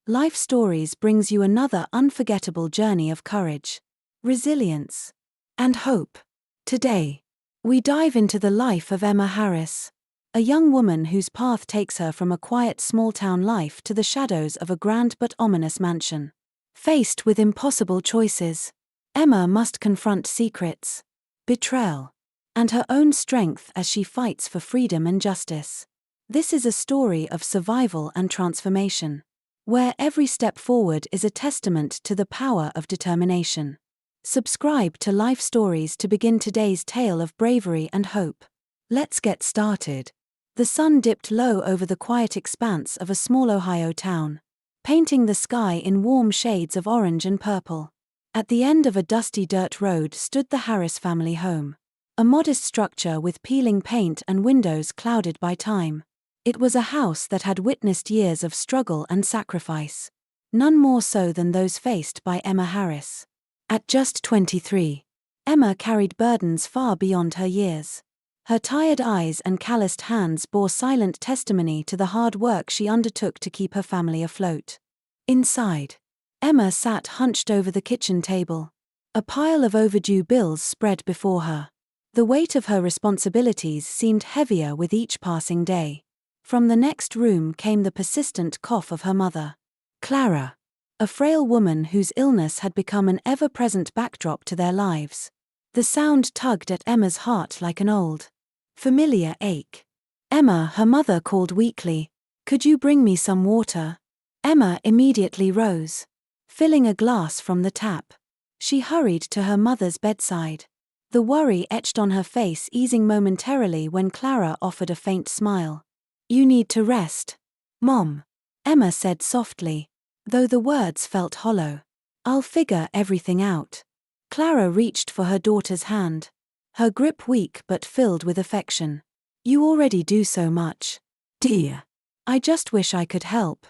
Life Stories brings you another unforgettable journey of courage, resilience, and hope. Today, we dive into the life of Emma Harris, a young woman whose path takes her from a quiet small-town life to the shadows of a grand but ominous mansion. Faced with impossible choices, Emma must confront secrets, betrayal, and her own strength as she fights for freedom and justice. This is a story of survival and transformation, where every step forward is a testament to the power of determination. Subscribe to Life Stories to begin today's tale of bravery and hope. Let's get started. The sun dipped low over the quiet expanse of a small Ohio town, painting the sky in warm shades of orange and purple. At the end of a dusty dirt road stood the Harris family home, a modest structure with peeling paint and windows clouded by time. It was a house that had witnessed years of struggle and sacrifice, none more so than those faced by Emma Harris. At just 23, Emma carried burdens far beyond her years. Her tired eyes and calloused hands bore silent testimony to the hard work she undertook to keep her family afloat. Inside, Emma sat hunched over the kitchen table, a pile of overdue bills spread before her. The weight of her responsibilities seemed heavier with each passing day. From the next room came the persistent cough of her mother, Clara, a frail woman whose illness had become an ever-present backdrop to their lives. The sound tugged at Emma's heart like an old, familiar ache. "Emma," her mother called weakly, "could you bring me some water?" Emma immediately rose, filling a glass from the tap. She hurried to her mother's bedside, the worry etched on her face easing momentarily when Clara offered a faint smile. "You need to rest, Mom," Emma said softly, though the words felt hollow. "I'll figure everything out." Clara reached for her daughter's hand, her grip weak but filled with affection. "You already do so much, dear. I just wish I could help."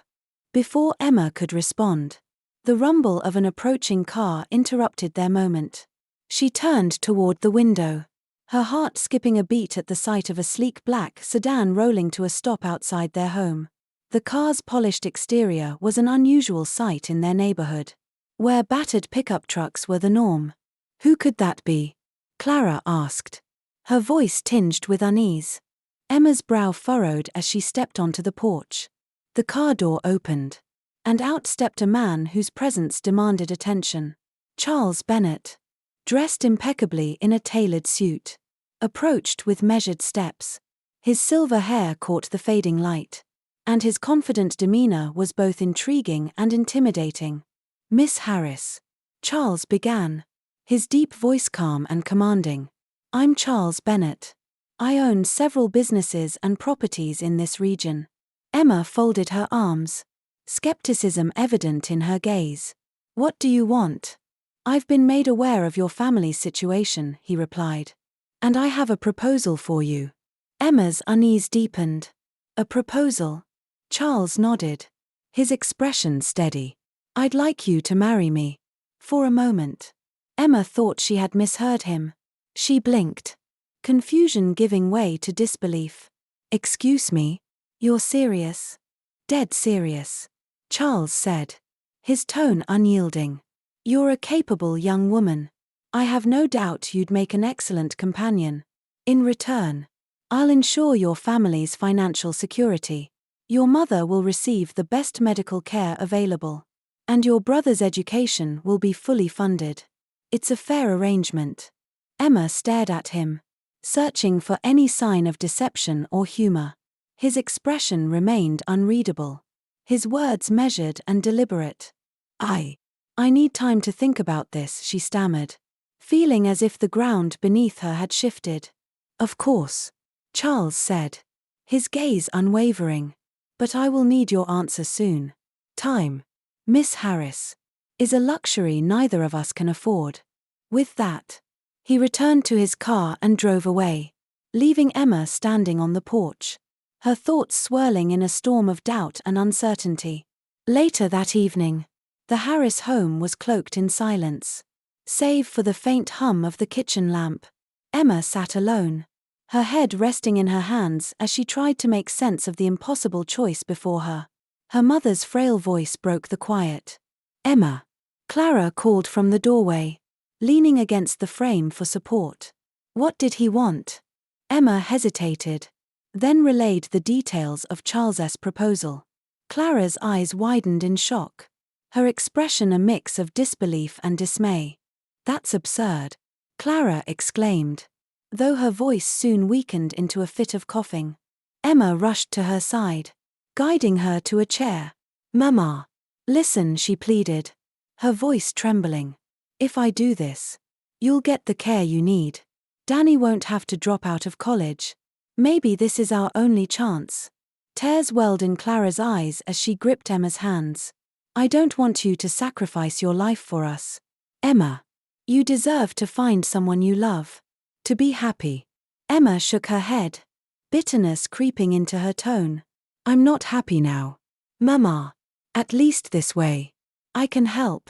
Before Emma could respond, the rumble of an approaching car interrupted their moment. She turned toward the window, her heart skipping a beat at the sight of a sleek black sedan rolling to a stop outside their home. The car's polished exterior was an unusual sight in their neighborhood, where battered pickup trucks were the norm. "Who could that be?" Clara asked, her voice tinged with unease. Emma's brow furrowed as she stepped onto the porch. The car door opened, and out stepped a man whose presence demanded attention. Charles Bennett, dressed impeccably in a tailored suit, approached with measured steps. His silver hair caught the fading light, and his confident demeanor was both intriguing and intimidating. "Miss Harris," Charles began, his deep voice calm and commanding. "I'm Charles Bennett. I own several businesses and properties in this region." Emma folded her arms, skepticism evident in her gaze. "What do you want?" "I've been made aware of your family's situation," he replied, "and I have a proposal for you." Emma's unease deepened. "A proposal?" Charles nodded, his expression steady. "I'd like you to marry me." For a moment, Emma thought she had misheard him. She blinked, confusion giving way to disbelief. "Excuse me, you're serious?" "Dead serious," Charles said, his tone unyielding. "You're a capable young woman. I have no doubt you'd make an excellent companion. In return, I'll ensure your family's financial security. Your mother will receive the best medical care available, and your brother's education will be fully funded. It's a fair arrangement." Emma stared at him, searching for any sign of deception or humor. His expression remained unreadable, his words measured and deliberate. I need time to think about this," she stammered, feeling as if the ground beneath her had shifted. "Of course," Charles said, his gaze unwavering, "but I will need your answer soon. Time, Miss Harris, is a luxury neither of us can afford." With that, he returned to his car and drove away, leaving Emma standing on the porch, her thoughts swirling in a storm of doubt and uncertainty. Later that evening, the Harris home was cloaked in silence. Save for the faint hum of the kitchen lamp, Emma sat alone, her head resting in her hands as she tried to make sense of the impossible choice before her. Her mother's frail voice broke the quiet. "Emma." Clara called from the doorway, leaning against the frame for support. What did he want? Emma hesitated, then relayed the details of Charles's proposal. Clara's eyes widened in shock, her expression a mix of disbelief and dismay. "That's absurd," Clara exclaimed, though her voice soon weakened into a fit of coughing. Emma rushed to her side, guiding her to a chair. "Mama, listen," she pleaded, her voice trembling. "If I do this, you'll get the care you need. Danny won't have to drop out of college. Maybe this is our only chance." Tears welled in Clara's eyes as she gripped Emma's hands. "I don't want you to sacrifice your life for us. Emma, you deserve to find someone you love, to be happy." Emma shook her head, bitterness creeping into her tone. "I'm not happy now, Mama. At least this way, I can help.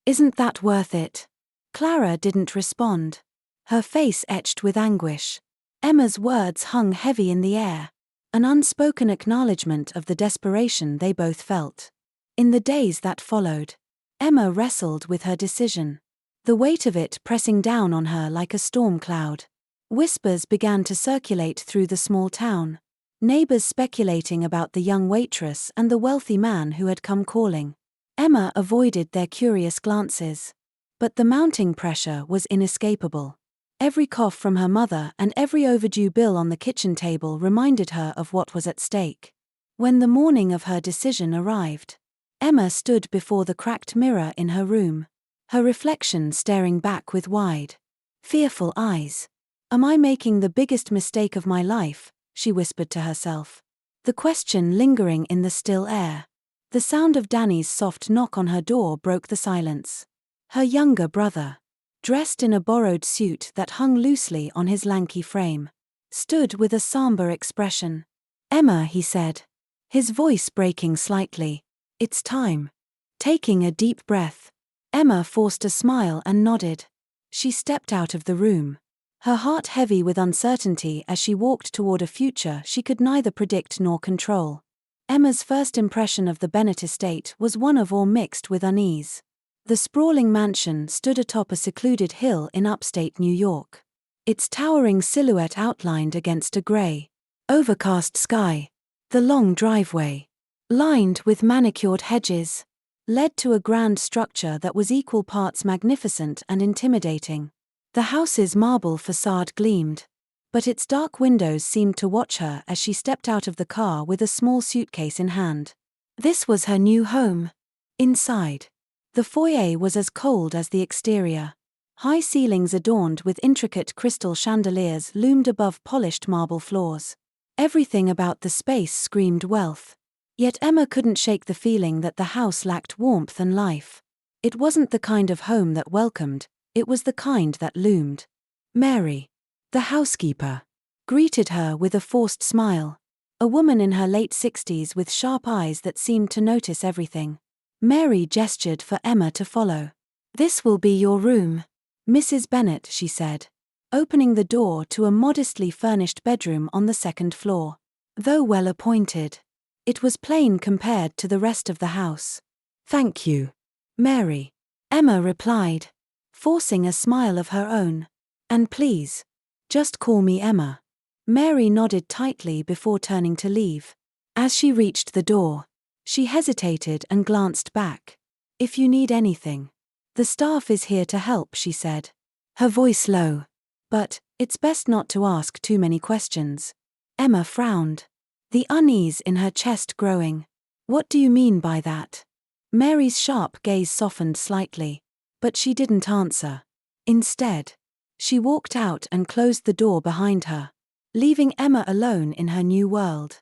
Isn't that worth it?" Clara didn't respond, her face etched with anguish. Emma's words hung heavy in the air, an unspoken acknowledgement of the desperation they both felt. In the days that followed, Emma wrestled with her decision, the weight of it pressing down on her like a storm cloud. Whispers began to circulate through the small town, neighbors speculating about the young waitress and the wealthy man who had come calling. Emma avoided their curious glances, but the mounting pressure was inescapable. Every cough from her mother and every overdue bill on the kitchen table reminded her of what was at stake. When the morning of her decision arrived, Emma stood before the cracked mirror in her room, her reflection staring back with wide, fearful eyes. "Am I making the biggest mistake of my life?" she whispered to herself, the question lingering in the still air. The sound of Danny's soft knock on her door broke the silence. Her younger brother, dressed in a borrowed suit that hung loosely on his lanky frame, stood with a somber expression. "Emma," he said, his voice breaking slightly, "it's time." Taking a deep breath, Emma forced a smile and nodded. She stepped out of the room, her heart heavy with uncertainty as she walked toward a future she could neither predict nor control. Emma's first impression of the Bennett estate was one of awe mixed with unease. The sprawling mansion stood atop a secluded hill in upstate New York, its towering silhouette outlined against a gray, overcast sky. The long driveway, lined with manicured hedges, led to a grand structure that was equal parts magnificent and intimidating. The house's marble facade gleamed, but its dark windows seemed to watch her as she stepped out of the car with a small suitcase in hand. This was her new home. Inside, the foyer was as cold as the exterior. High ceilings adorned with intricate crystal chandeliers loomed above polished marble floors. Everything about the space screamed wealth. Yet Emma couldn't shake the feeling that the house lacked warmth and life. It wasn't the kind of home that welcomed, it was the kind that loomed. Mary, the housekeeper, greeted her with a forced smile, a woman in her late 60s with sharp eyes that seemed to notice everything. Mary gestured for Emma to follow. "This will be your room, Mrs. Bennett," she said, opening the door to a modestly furnished bedroom on the second floor. Though well appointed, it was plain compared to the rest of the house. "Thank you, Mary," Emma replied, forcing a smile of her own. "And please, just call me Emma." Mary nodded tightly before turning to leave. As she reached the door, she hesitated and glanced back. "If you need anything, the staff is here to help," she said, her voice low. "But it's best not to ask too many questions." Emma frowned, the unease in her chest growing. "What do you mean by that?" Mary's sharp gaze softened slightly, but she didn't answer. Instead, she walked out and closed the door behind her, leaving Emma alone in her new world.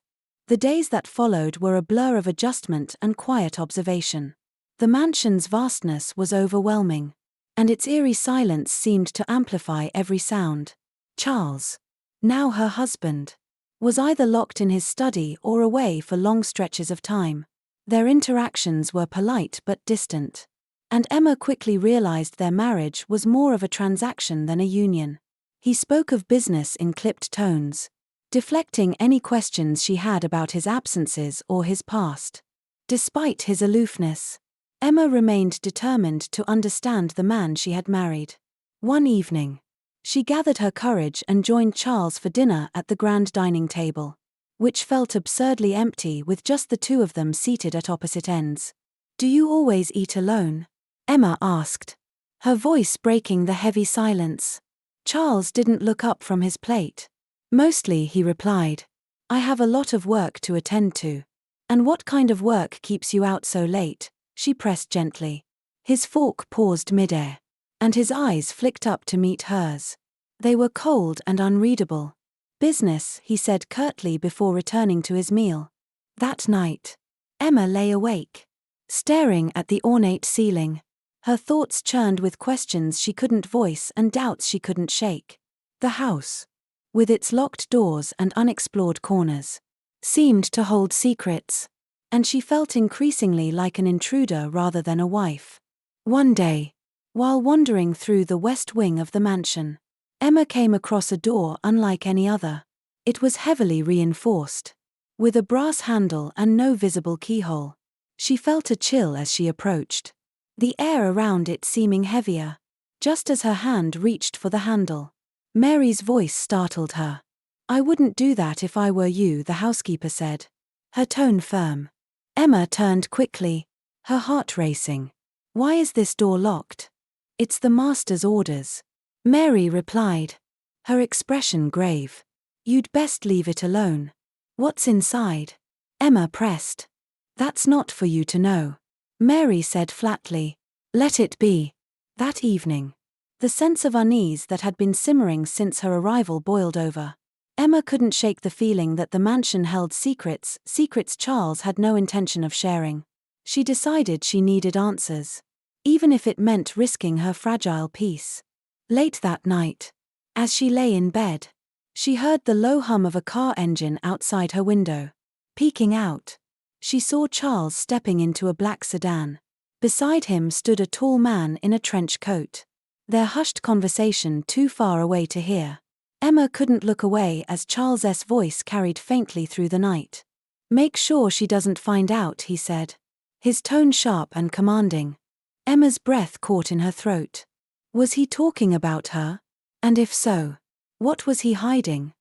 The days that followed were a blur of adjustment and quiet observation. The mansion's vastness was overwhelming, and its eerie silence seemed to amplify every sound. Charles, now her husband, was either locked in his study or away for long stretches of time. Their interactions were polite but distant, and Emma quickly realized their marriage was more of a transaction than a union. He spoke of business in clipped tones, deflecting any questions she had about his absences or his past. Despite his aloofness, Emma remained determined to understand the man she had married. One evening, she gathered her courage and joined Charles for dinner at the grand dining table, which felt absurdly empty with just the two of them seated at opposite ends. "Do you always eat alone?" Emma asked, her voice breaking the heavy silence. Charles didn't look up from his plate. "Mostly," he replied. "I have a lot of work to attend to." "And what kind of work keeps you out so late?" she pressed gently. His fork paused midair, and his eyes flicked up to meet hers. They were cold and unreadable. "Business," he said curtly before returning to his meal. That night, Emma lay awake, staring at the ornate ceiling. Her thoughts churned with questions she couldn't voice and doubts she couldn't shake. The house, with its locked doors and unexplored corners, seemed to hold secrets, and she felt increasingly like an intruder rather than a wife. One day, while wandering through the west wing of the mansion, Emma came across a door unlike any other. It was heavily reinforced, with a brass handle and no visible keyhole. She felt a chill as she approached, the air around it seeming heavier. Just as her hand reached for the handle, Mary's voice startled her. "I wouldn't do that if I were you," the housekeeper said, her tone firm. Emma turned quickly, her heart racing. "Why is this door locked?" "It's the master's orders," Mary replied, her expression grave. "You'd best leave it alone." "What's inside?" Emma pressed. "That's not for you to know," Mary said flatly. "Let it be." That evening, the sense of unease that had been simmering since her arrival boiled over. Emma couldn't shake the feeling that the mansion held secrets Charles had no intention of sharing. She decided she needed answers, even if it meant risking her fragile peace. Late that night, as she lay in bed, she heard the low hum of a car engine outside her window. Peeking out, she saw Charles stepping into a black sedan. Beside him stood a tall man in a trench coat, their hushed conversation too far away to hear. Emma couldn't look away as Charles's voice carried faintly through the night. "Make sure she doesn't find out," he said, his tone sharp and commanding. Emma's breath caught in her throat. Was he talking about her? And if so, what was he hiding?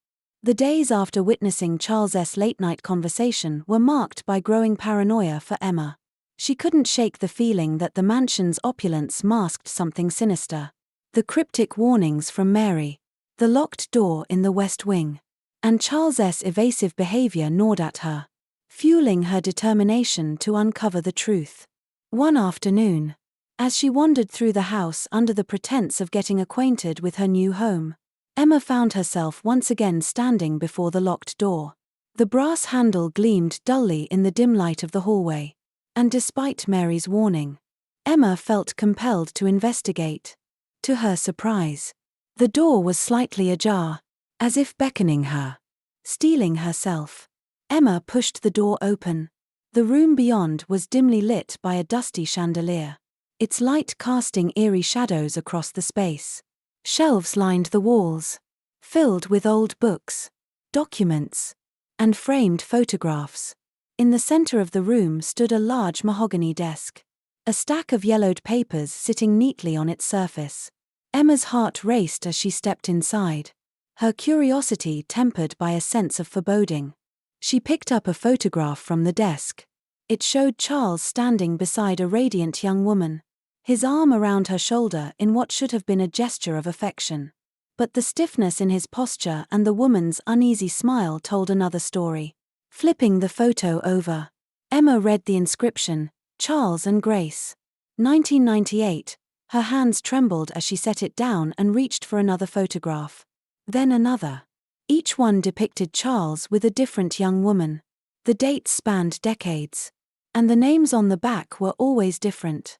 The days after witnessing Charles's late-night conversation were marked by growing paranoia for Emma. She couldn't shake the feeling that the mansion's opulence masked something sinister. The cryptic warnings from Mary, the locked door in the west wing, and Charles's evasive behavior gnawed at her, fueling her determination to uncover the truth. One afternoon, as she wandered through the house under the pretense of getting acquainted with her new home, Emma found herself once again standing before the locked door. The brass handle gleamed dully in the dim light of the hallway, and despite Mary's warning, Emma felt compelled to investigate. To her surprise, the door was slightly ajar, as if beckoning her. Steeling herself, Emma pushed the door open. The room beyond was dimly lit by a dusty chandelier, its light casting eerie shadows across the space. Shelves lined the walls, filled with old books, documents, and framed photographs. In the center of the room stood a large mahogany desk, a stack of yellowed papers sitting neatly on its surface. Emma's heart raced as she stepped inside, her curiosity tempered by a sense of foreboding. She picked up a photograph from the desk. It showed Charles standing beside a radiant young woman, his arm around her shoulder in what should have been a gesture of affection. But the stiffness in his posture and the woman's uneasy smile told another story. Flipping the photo over, Emma read the inscription, "Charles and Grace, 1998. Her hands trembled as she set it down and reached for another photograph. Then another. Each one depicted Charles with a different young woman. The dates spanned decades, and the names on the back were always different.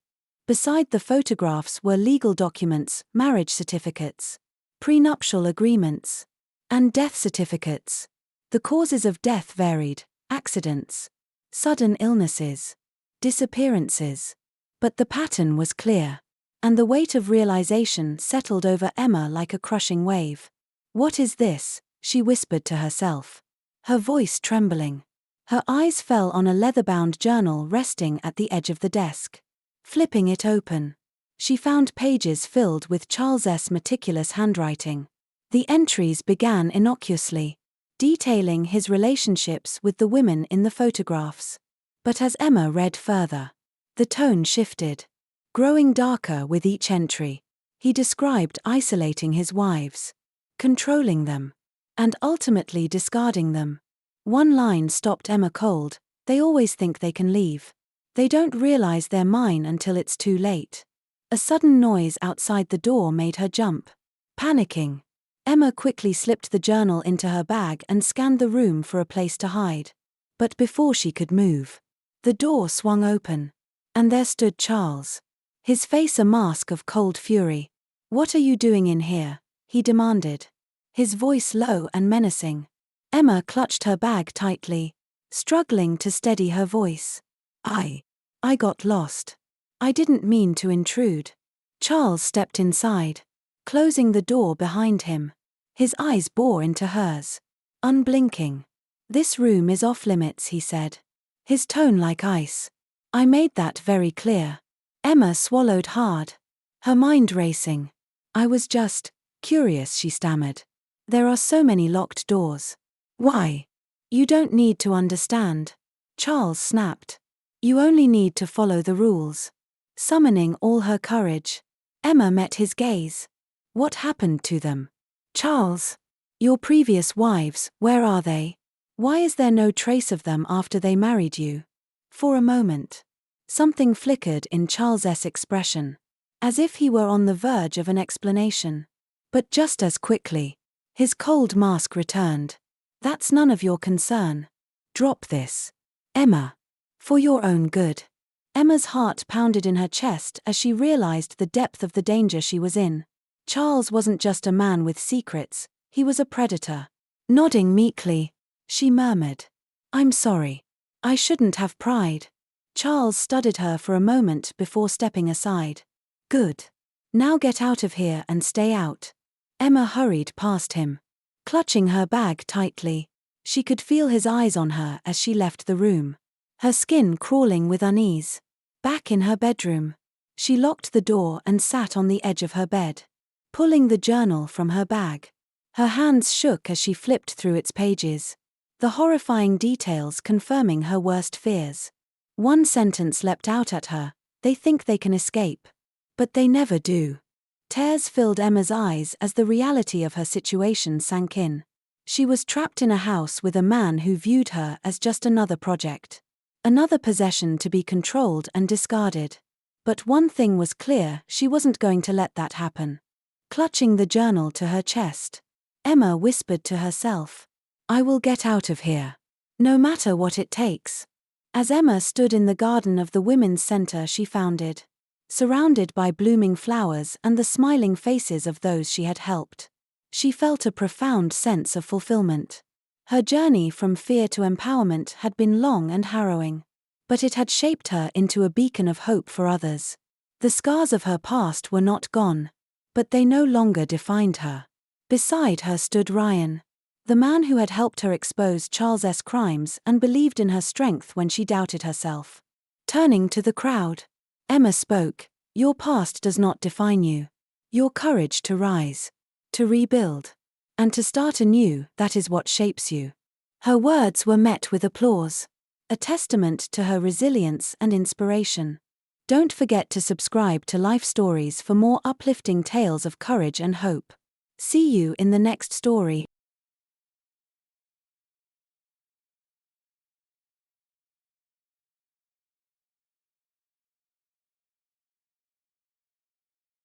Beside the photographs were legal documents, marriage certificates, prenuptial agreements, and death certificates. The causes of death varied: accidents, sudden illnesses, disappearances. But the pattern was clear, and the weight of realization settled over Emma like a crushing wave. "What is this?" she whispered to herself, her voice trembling. Her eyes fell on a leather-bound journal resting at the edge of the desk. Flipping it open, she found pages filled with Charles's meticulous handwriting. The entries began innocuously, detailing his relationships with the women in the photographs. But as Emma read further, the tone shifted, growing darker with each entry. He described isolating his wives, controlling them, and ultimately discarding them. One line stopped Emma cold: "They always think they can leave. They don't realize they're mine until it's too late." A sudden noise outside the door made her jump. Panicking, Emma quickly slipped the journal into her bag and scanned the room for a place to hide. But before she could move, the door swung open, and there stood Charles, his face a mask of cold fury. "What are you doing in here?" he demanded, his voice low and menacing. Emma clutched her bag tightly, struggling to steady her voice. I got lost. I didn't mean to intrude." Charles stepped inside, closing the door behind him. His eyes bore into hers, unblinking. "This room is off limits," he said, his tone like ice. "I made that very clear." Emma swallowed hard, her mind racing. "I was just curious," she stammered. "There are so many locked doors." "Why?" "You don't need to understand," Charles snapped. "You only need to follow the rules." Summoning all her courage, Emma met his gaze. "What happened to them?" "Charles, your previous wives, where are they? Why is there no trace of them after they married you?" For a moment, something flickered in Charles's expression, as if he were on the verge of an explanation. But just as quickly, his cold mask returned. "That's none of your concern. Drop this, Emma. For your own good." Emma's heart pounded in her chest as she realized the depth of the danger she was in. Charles wasn't just a man with secrets, he was a predator. Nodding meekly, she murmured, "I'm sorry. I shouldn't have pried." Charles studied her for a moment before stepping aside. "Good. Now get out of here and stay out." Emma hurried past him, clutching her bag tightly. She could feel his eyes on her as she left the room, her skin crawling with unease. Back in her bedroom, she locked the door and sat on the edge of her bed, pulling the journal from her bag. Her hands shook as she flipped through its pages, the horrifying details confirming her worst fears. One sentence leapt out at her: "They think they can escape, but they never do." Tears filled Emma's eyes as the reality of her situation sank in. She was trapped in a house with a man who viewed her as just another project, another possession to be controlled and discarded. But one thing was clear: she wasn't going to let that happen. Clutching the journal to her chest, Emma whispered to herself, "I will get out of here, no matter what it takes." As Emma stood in the garden of the women's center she founded, surrounded by blooming flowers and the smiling faces of those she had helped, she felt a profound sense of fulfillment. Her journey from fear to empowerment had been long and harrowing, but it had shaped her into a beacon of hope for others. The scars of her past were not gone, but they no longer defined her. Beside her stood Ryan, the man who had helped her expose Charles's crimes and believed in her strength when she doubted herself. Turning to the crowd, Emma spoke, "Your past does not define you. Your courage to rise, to rebuild, and to start anew, that is what shapes you." Her words were met with applause, a testament to her resilience and inspiration. Don't forget to subscribe to Life Stories for more uplifting tales of courage and hope. See you in the next story.